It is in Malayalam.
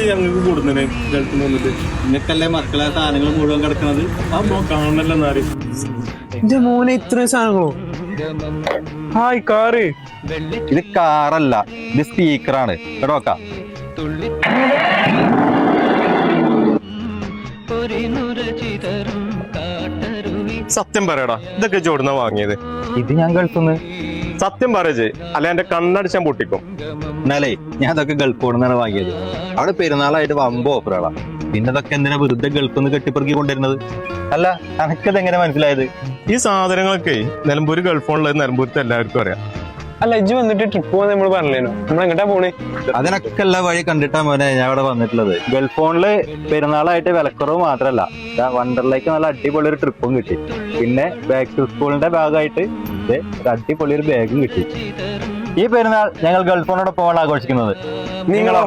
ഞങ്ങൾക്ക് കൂടുന്നേ ഗൾഫിൽ വന്നിട്ട് നിങ്ങൾക്കല്ലേ മക്കളെ സാധനങ്ങൾ മുഴുവൻ കിടക്കണത് ആ കാണണല്ലോ എന്നാല് എന്റെ മോനെ ഇത്രയും സാധനങ്ങളോ? Hi car. ഇത് കാറല്ല, ഇത് സ്പീക്കറാണ് കേട്ടോക്ക. സത്യം പറയടാ, ഇതൊക്കെ ചോടുന്ന വാങ്ങിയത്? ഇത് ഞാൻ ഗൾഫിന്ന്. സത്യം പറയേ, അല്ല എന്റെ കണ്ണടിച്ചാൻ പൊട്ടിക്കും. എന്നാലേ ഞാൻ അതൊക്കെ ഗൾഫോട് നിന്നാണ് വാങ്ങിയത്. അവിടെ പെരുന്നാളായിട്ട് വമ്പോ ഓഫറുകളാ. പിന്നെ അതൊക്കെ എന്തിനാ വെറുതെ ഗൾഫിൽ നിന്ന് കെട്ടിപ്പറക്കി കൊണ്ടിരുന്നത്? അല്ല, അനക്കത് എങ്ങനെ മനസ്സിലായത്? ഈ സാധനങ്ങളൊക്കെ നിലമ്പൂര് ഗൾഫോണുള്ളത് നിലമ്പൂരത്തെ എല്ലാവർക്കും അറിയാം. അല്ല, ഇജ്ജ് വന്നിട്ട് ട്രിപ്പ് പോകാൻ നമ്മൾ പറഞ്ഞേനോ? നമ്മൾ എങ്ങോട്ടാ പോണേ? അതിനൊക്കെ ഉള്ള വഴി കണ്ടിട്ടാ മോനെ ഞാൻ ഇവിടെ വന്നിട്ടുള്ളത്. ഗൾഫോണില് പെരുന്നാളായിട്ട് വിലക്കുറവ് മാത്രല്ല, വണ്ടർലേക്ക് നല്ല അടിപൊളി ഒരു ട്രിപ്പും കിട്ടി. പിന്നെ ബാക്ക് ടു സ്കൂളിന്റെ ഭാഗമായിട്ട് ഒരു അടിപൊളി ഒരു ബാഗും കിട്ടി. ഈ പെരുന്നാൾ ഞങ്ങൾ ഗൾഫോണോടൊപ്പമാണ് ആഘോഷിക്കുന്നത്. നിങ്ങളോ?